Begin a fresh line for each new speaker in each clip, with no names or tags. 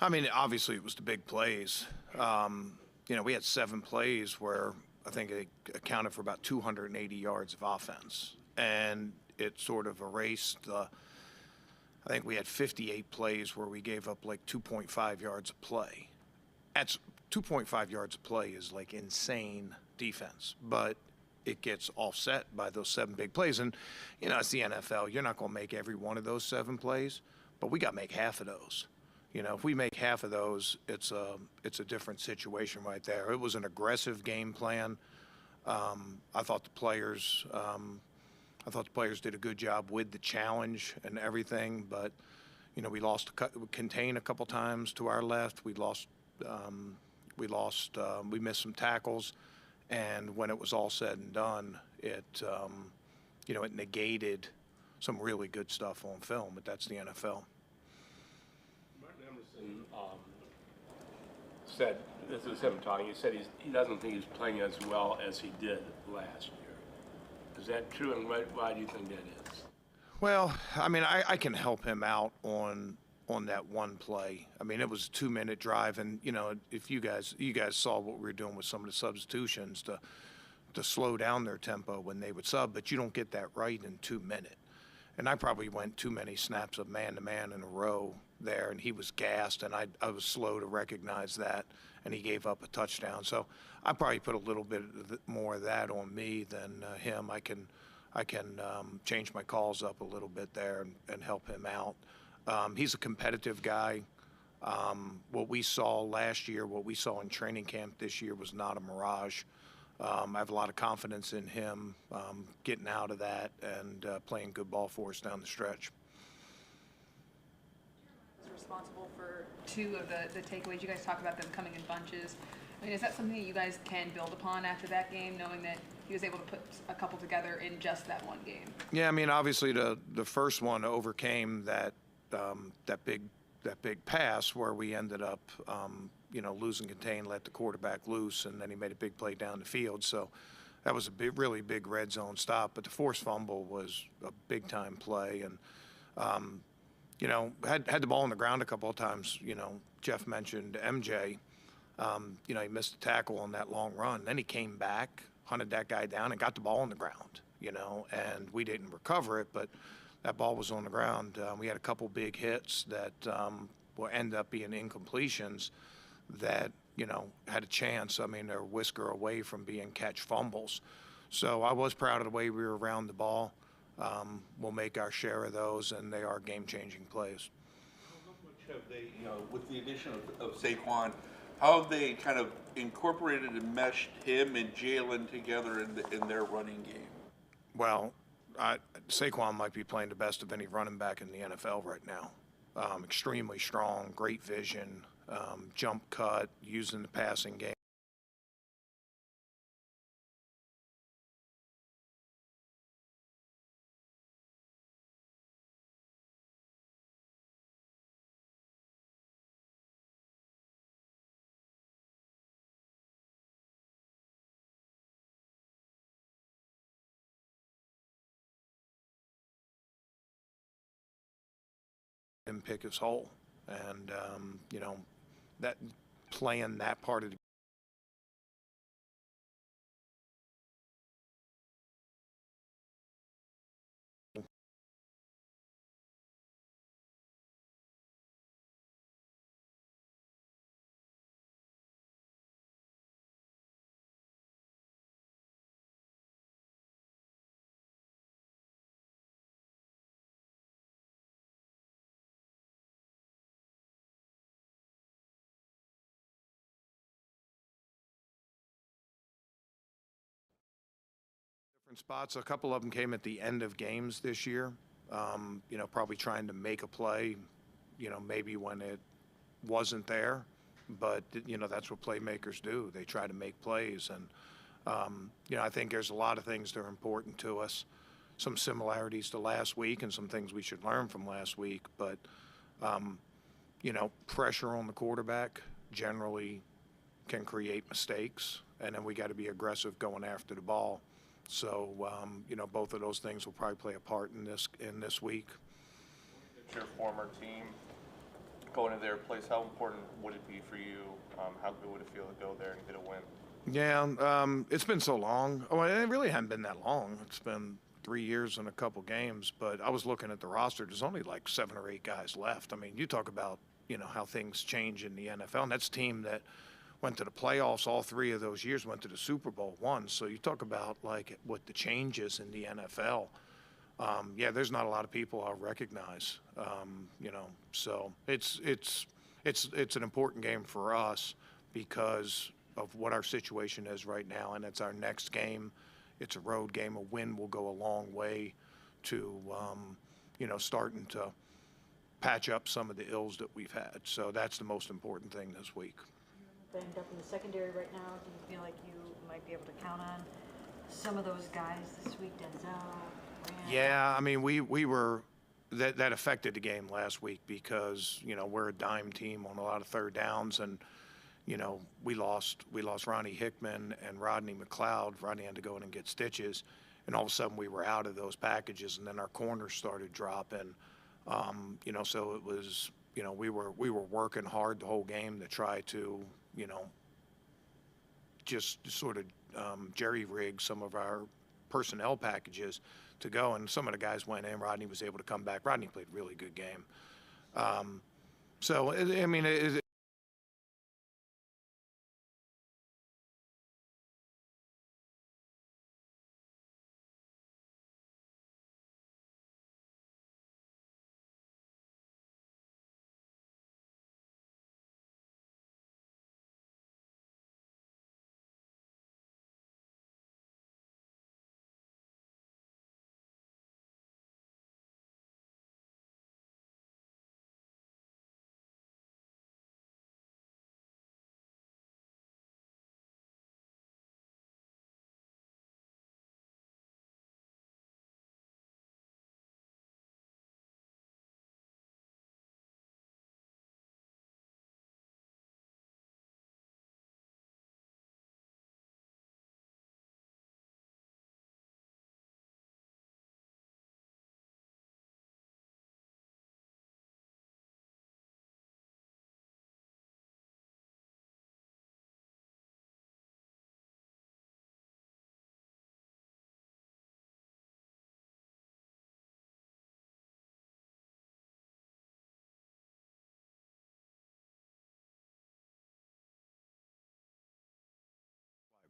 I mean, obviously it was the big plays. We had 7 plays where I think it accounted for about 280 yards of offense, and it sort of erased the. I think we had 58 plays where we gave up like 2.5 yards of play. That's 2.5 yards of play is like insane defense, but it gets offset by those 7 big plays. And, it's the NFL. You're not going to make every one of those 7 plays, but we got to make half of those. If we make half of those, it's a different situation right there. It was an aggressive game plan. I thought the players did a good job with the challenge and everything, but we lost contain a couple times to our left. We missed some tackles, and when it was all said and done, it negated some really good stuff on film. But that's the NFL.
Martin Emerson said, this is him talking, he said he doesn't think he's playing as well as he did last year. Is that true, and why do you think that is?
Well, I mean, I can help him out on that one play. I mean, it was a 2-minute drive, and if you guys saw what we were doing with some of the substitutions to slow down their tempo when they would sub, but you don't get that right in 2 minutes. And I probably went too many snaps of man-to-man in a row there, and he was gassed, and I was slow to recognize that, and he gave up a touchdown. So I probably put a little bit more of that on me than him. I can change my calls up a little bit there and help him out. He's a competitive guy. What we saw last year, what we saw in training camp this year was not a mirage. I have a lot of confidence in him getting out of that and playing good ball for us down the stretch.
Responsible for 2 of the takeaways. You guys talk about them coming in bunches. I mean, is that something that you guys can build upon after that game, knowing that he was able to put a couple together in just that one game?
Yeah, I mean, obviously the first one overcame that big pass where we ended up losing contain, let the quarterback loose, and then he made a big play down the field. So that was a really big red zone stop. But the forced fumble was a big time play, and had the ball on the ground a couple of times. Jeff mentioned MJ. He missed a tackle on that long run. Then he came back, hunted that guy down, and got the ball on the ground. And we didn't recover it, but that ball was on the ground. We had a couple big hits that will end up being incompletions that had a chance. I mean, they're a whisker away from being catch fumbles. So I was proud of the way we were around the ball. We'll make our share of those, and they are game-changing plays.
How much have they, with the addition of Saquon, how have they kind of incorporated and meshed him and Jalen together in their running game?
Well, Saquon might be playing the best of any running back in the NFL right now. Extremely strong, great vision, jump cut, using the passing game. Him pick his hole, and that playing that part of the different spots. A couple of them came at the end of games this year. Probably trying to make a play, maybe when it wasn't there. But, that's what playmakers do. They try to make plays. And, I think there's a lot of things that are important to us. Some similarities to last week and some things we should learn from last week. But, pressure on the quarterback generally can create mistakes. And then we got to be aggressive going after the ball. So, both of those things will probably play a part in this week.
It's your former team. going to their place. How important would it be for you? How good would it feel to go there and get a win?
Yeah, it's been so long. Oh, it really hadn't been that long. It's been 3 years and a couple games, but I was looking at the roster. There's only like 7 or 8 guys left. I mean, you talk about, how things change in the NFL, and that's a team that went to the playoffs all 3 of those years, went to the Super Bowl once. So you talk about like what the changes in the NFL. Yeah, there's not a lot of people I'll recognize. So it's an important game for us because of what our situation is right now, and it's our next game. It's a road game. A win will go a long way to starting to patch up some of the ills that we've had. So that's the most important thing this week.
Banged up in the secondary right now. Do you feel like you might be able to count on some of those guys this week? Denzel, Grant?
Yeah, I mean, we were that affected the game last week because we're a dime team on a lot of third downs, and we lost Ronnie Hickman and Rodney McLeod. Rodney had to go in and get stitches, and all of a sudden we were out of those packages, and then our corners started dropping. So it was we were working hard the whole game to try to just sort of jerry rig some of our personnel packages to go, and some of the guys went in. Rodney was able to come back. Rodney played a really good game.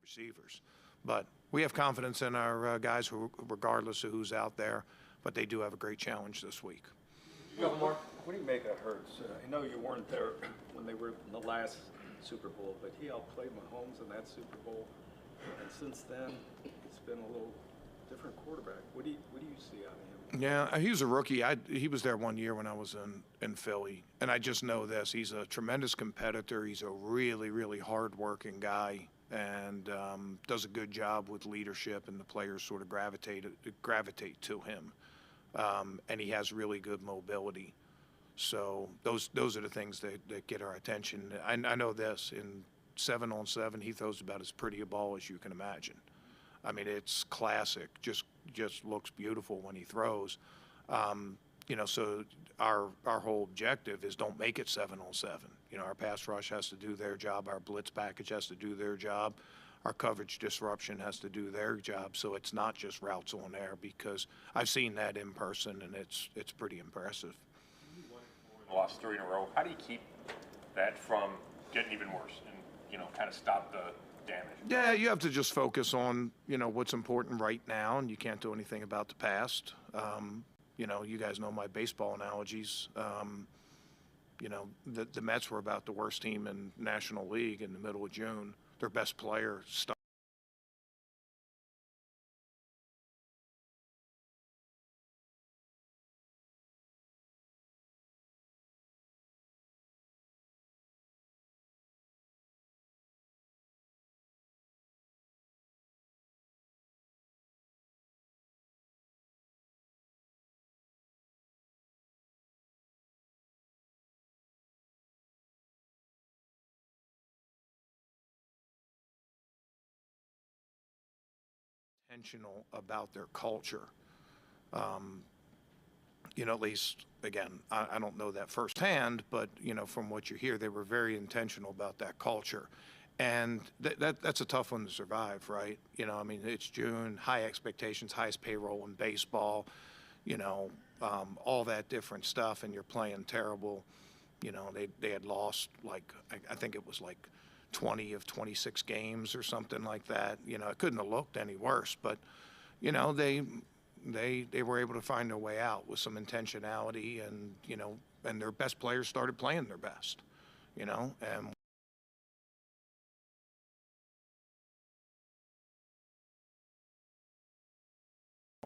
Receivers, but we have confidence in our guys, who, regardless of who's out there, but they do have a great challenge this week.
What do you make of Hurts? I know you weren't there when they were in the last Super Bowl, but he outplayed Mahomes in that Super Bowl, and since then it's been a little different quarterback. What do you see out of him?
Yeah, he was a rookie. He was there 1 year when I was in Philly, and I just know this: he's a tremendous competitor. He's a really, really hard-working guy, and does a good job with leadership, and the players sort of gravitate to him. And he has really good mobility. So those are the things that get our attention. I know this: in 7-on-7, he throws about as pretty a ball as you can imagine. I mean, it's classic. Just looks beautiful when he throws. So our whole objective is don't make it 7-on-7. Our pass rush has to do their job. Our blitz package has to do their job. Our coverage disruption has to do their job. So it's not just routes on air, because I've seen that in person, and it's pretty impressive.
Lost 3 in a row. How do you keep that from getting even worse and, kind of stop the damage?
Yeah, you have to just focus on, what's important right now, and you can't do anything about the past. You guys know my baseball analogies. The Mets were about the worst team in National League in the middle of June. Their best player stopped. Intentional about their culture. at least, again, I don't know that firsthand, but, from what you hear, they were very intentional about that culture. And that's a tough one to survive, right? I mean, it's June, high expectations, highest payroll in baseball, all that different stuff, and you're playing terrible. They had lost, like, I think it was like 20 of 26 games or something like that. It couldn't have looked any worse, but, they were able to find their way out with some intentionality, and, and their best players started playing their best, and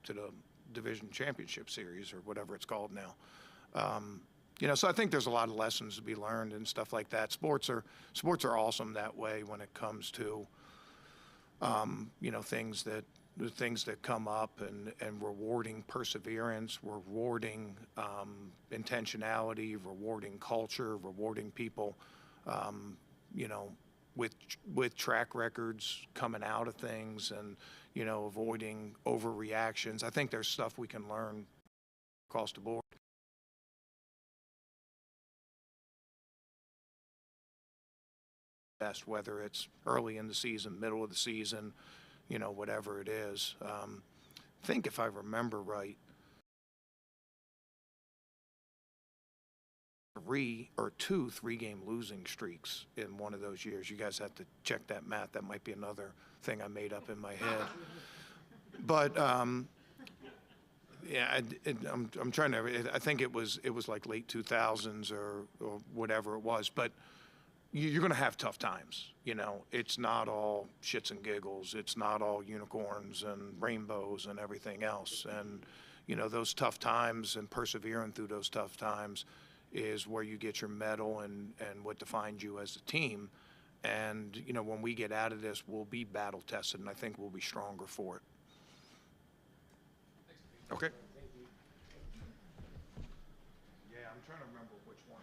to the division championship series or whatever it's called now. So I think there's a lot of lessons to be learned and stuff like that. Sports are awesome that way when it comes to, things that come up, and rewarding perseverance, rewarding intentionality, rewarding culture, rewarding people, with track records coming out of things, and avoiding overreactions. I think there's stuff we can learn across the board. Best, whether it's early in the season, middle of the season, whatever it is. I think if I remember right, 3-game losing streaks in one of those years. You guys have to check that math. That might be another thing I made up in my head. But yeah, I'm trying to. I think it was like late 2000s or whatever it was. But you're going to have tough times. It's not all shits and giggles. It's not all unicorns and rainbows and everything else. And those tough times and persevering through those tough times is where you get your medal and what defines you as a team. And, when we get out of this, we'll be battle tested, and I think we'll be stronger for it. Okay. Yeah, I'm trying to remember which one.